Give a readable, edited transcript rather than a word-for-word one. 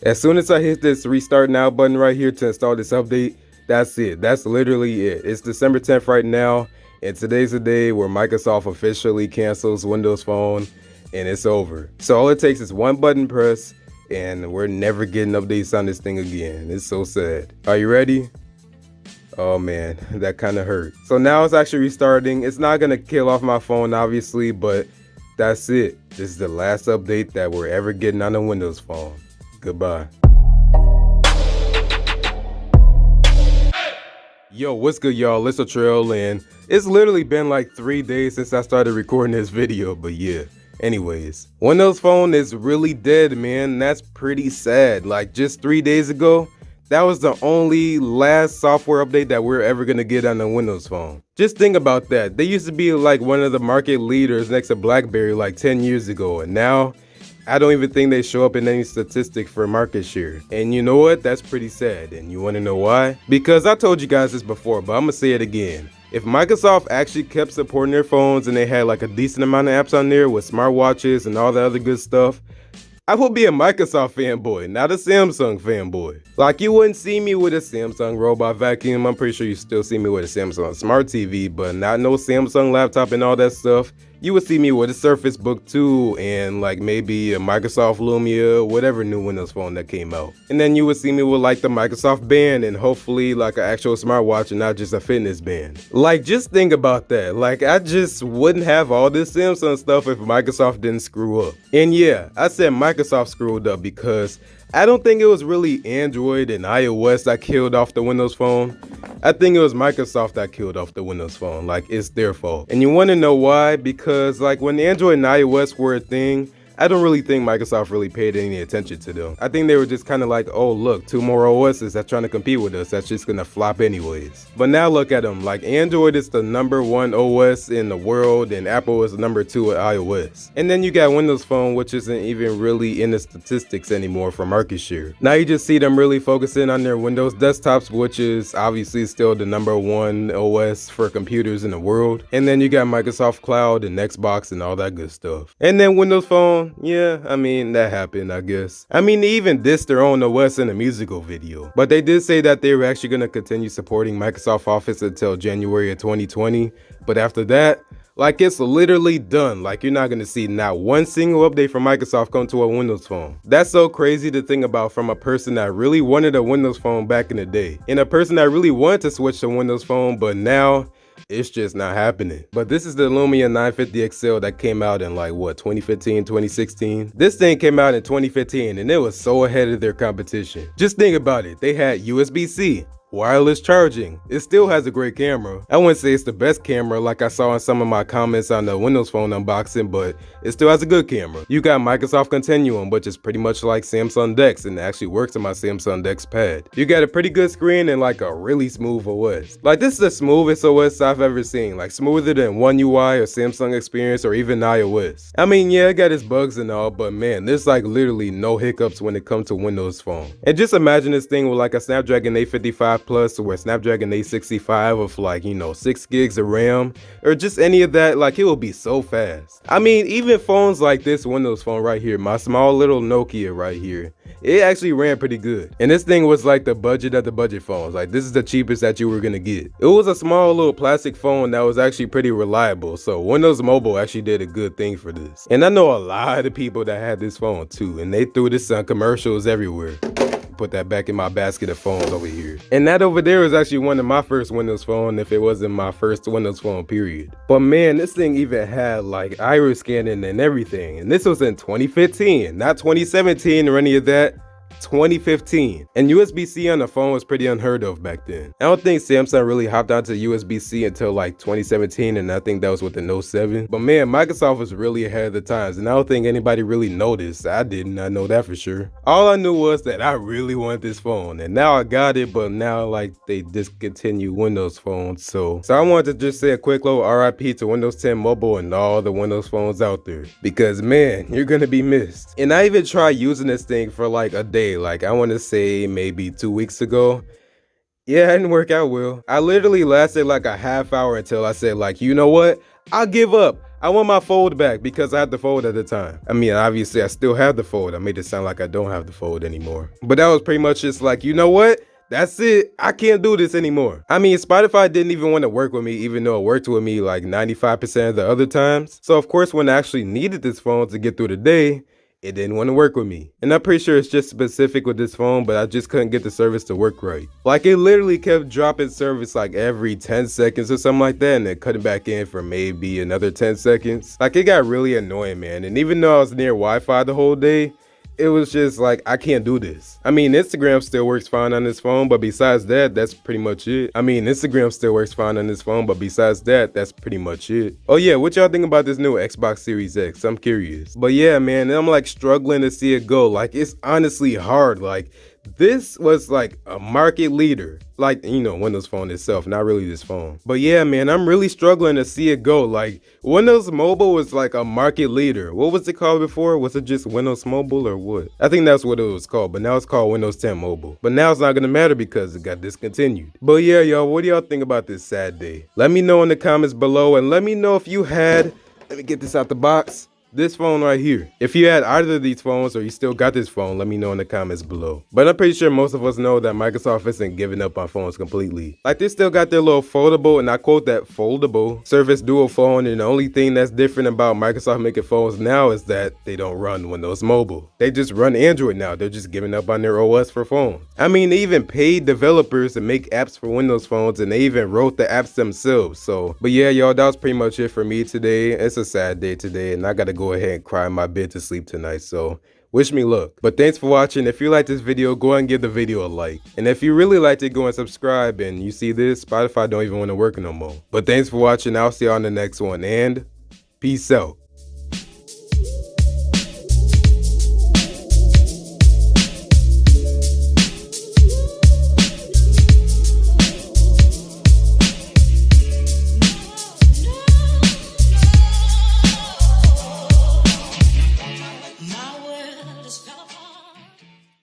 As soon as I hit this restart now button right here to install this update, that's it. That's literally it. It's December 10th right now, and today's the day where Microsoft officially cancels Windows Phone, and it's over. So all it takes is one button press, and we're never getting updates on this thing again. It's so sad. Are you ready? Oh man, that kind of hurt. So now it's actually restarting. It's not gonna kill off my phone, obviously, but that's it. This is the last update that we're ever getting on a Windows Phone. Goodbye. Yo, what's good, y'all? It's Latrell, and it's literally been like 3 days since I started recording this video, but yeah. Anyways, Windows Phone is really dead, man. That's pretty sad. Like just 3 days ago, that was the only last software update that we're ever gonna get on the Windows Phone. Just think about that. They used to be like one of the market leaders next to BlackBerry like 10 years ago, and now I don't even think they show up in any statistic for market share. And you know what? That's pretty sad. And you wanna know why? Because I told you guys this before, but I'm gonna say it again. If Microsoft actually kept supporting their phones and they had like a decent amount of apps on there with smartwatches and all the other good stuff, I would be a Microsoft fanboy, not a Samsung fanboy. Like you wouldn't see me with a Samsung robot vacuum. I'm pretty sure you still see me with a Samsung smart TV, but not no Samsung laptop and all that stuff. You would see me with a Surface Book 2 and like maybe a Microsoft Lumia, whatever new Windows Phone that came out. And then you would see me with like the Microsoft Band and hopefully like an actual smartwatch and not just a fitness band. Like just think about that. Like I just wouldn't have all this Samsung stuff if Microsoft didn't screw up. And yeah, I said Microsoft screwed up because I don't think it was really Android and iOS that killed off the Windows Phone. I think it was Microsoft that killed off the Windows Phone. Like it's their fault. And you want to know why? Because like when Android and iOS were a thing, I don't really think Microsoft really paid any attention to them. I think they were just kind of like, oh look, 2 more OSs that's trying to compete with us. That's just gonna flop anyways. But now look at them. Like Android is the #1 OS in the world, and Apple is the #2 with iOS. And then you got Windows Phone, which isn't even really in the statistics anymore for market share. Now you just see them really focusing on their Windows desktops, which is obviously still the #1 OS for computers in the world. And then you got Microsoft Cloud and Xbox and all that good stuff. And then Windows Phone, yeah, I mean, that happened, I guess. I mean, they even dissed their own OS in a musical video. But they did say that they were actually going to continue supporting Microsoft Office until January of 2020. But after that, like it's literally done. Like you're not going to see not one single update from Microsoft come to a Windows Phone. That's so crazy to think about from a person that really wanted a Windows Phone back in the day. And a person that really wanted to switch to Windows Phone, but now it's just not happening. But this is the Lumia 950 XL that came out in like what, 2015, 2016? This thing came out in 2015 and it was so ahead of their competition. Just think about it. They had USB-C, wireless charging. It still has a great camera. I wouldn't say it's the best camera like I saw in some of my comments on the Windows Phone unboxing, but it still has a good camera. You got Microsoft Continuum, which is pretty much like Samsung DeX and it actually works on my Samsung DeX pad. You got a pretty good screen and like a really smooth OS. Like this is the smoothest OS I've ever seen, like smoother than One UI or Samsung Experience or even iOS. I mean, yeah, it got its bugs and all, but man, there's like literally no hiccups when it comes to Windows Phone. And just imagine this thing with like a Snapdragon 855 Plus or Snapdragon 865 with like, you know, 6 gigs of RAM or just any of that, like it will be so fast. I mean, even phones like this Windows Phone right here, my small little Nokia right here, it actually ran pretty good. And this thing was like the budget of the budget phones. Like this is the cheapest that you were gonna get. It was a small little plastic phone that was actually pretty reliable. So Windows Mobile actually did a good thing for this. And I know a lot of people that had this phone too, and they threw this on commercials everywhere. Put that back in my basket of phones over here. And that over there was actually one of my first Windows Phone if it wasn't my first Windows Phone period. But man, this thing even had like iris scanning and everything. And this was in 2015, not 2017 or any of that. 2015. And USB-C on the phone was pretty unheard of back then. I don't think Samsung really hopped onto USB-C until like 2017, and I think that was with the Note 7. But man, Microsoft was really ahead of the times, and I don't think anybody really noticed. I did not know that for sure. All I knew was that I really wanted this phone, and now I got it, but now like they discontinued Windows phones. So I wanted to just say a quick little R.I.P to Windows 10 Mobile and all the Windows phones out there. Because man, you're gonna be missed. And I even tried using this thing for like a day. Like I want to say maybe 2 weeks ago. Yeah, it didn't work out well. I literally lasted like a half hour until I said like, you know what? I'll give up. I want my fold back because I had the fold at the time. I mean, obviously I still have the fold. I made it sound like I don't have the fold anymore. But that was pretty much just like, you know what? That's it. I can't do this anymore. I mean, Spotify didn't even want to work with me, even though it worked with me like 95% of the other times. So of course, when I actually needed this phone to get through the day, it didn't want to work with me. And I'm pretty sure it's just specific with this phone, but I just couldn't get the service to work right. Like, it literally kept dropping service like every 10 seconds or something like that, and then cutting back in for maybe another 10 seconds. Like, it got really annoying, man. And even though I was near Wi-Fi the whole day, it was just like, I can't do this. I mean, Instagram still works fine on this phone, but besides that, that's pretty much it. Oh yeah, what y'all think about this new Xbox Series X? I'm curious. But yeah, man, I'm like struggling to see it go. Like, it's honestly hard. Like, this was like a market leader. Like, you know, Windows Phone itself, not really this phone. But yeah, man, I'm really struggling to see it go. Like, Windows Mobile was like a market leader. What was it called before? Was it just Windows Mobile or what? I think that's what it was called, but now it's called Windows 10 Mobile. But now it's not gonna matter because it got discontinued. But yeah, y'all, what do y'all think about this sad day? Let me know in the comments below, and let me know if you had, let me get this out the box, this phone right here. If you had either of these phones or you still got this phone, let me know in the comments below. But I'm pretty sure most of us know that Microsoft isn't giving up on phones completely. Like, they still got their little foldable, and I quote that, foldable Surface Duo phone, and the only thing that's different about Microsoft making phones now is that they don't run Windows Mobile. They just run Android now. They're just giving up on their OS for phones. I mean, they even paid developers to make apps for Windows phones, and they even wrote the apps themselves. So, but yeah, y'all, that was pretty much it for me today. It's a sad day today, and I gotta go ahead and cry in my bed to sleep tonight, so wish me luck. But thanks for watching. If you like this video, go ahead and give the video a like. And if you really liked it, go and subscribe. And you see this, Spotify don't even want to work no more. But thanks for watching. I'll see y'all on the next one, and peace out.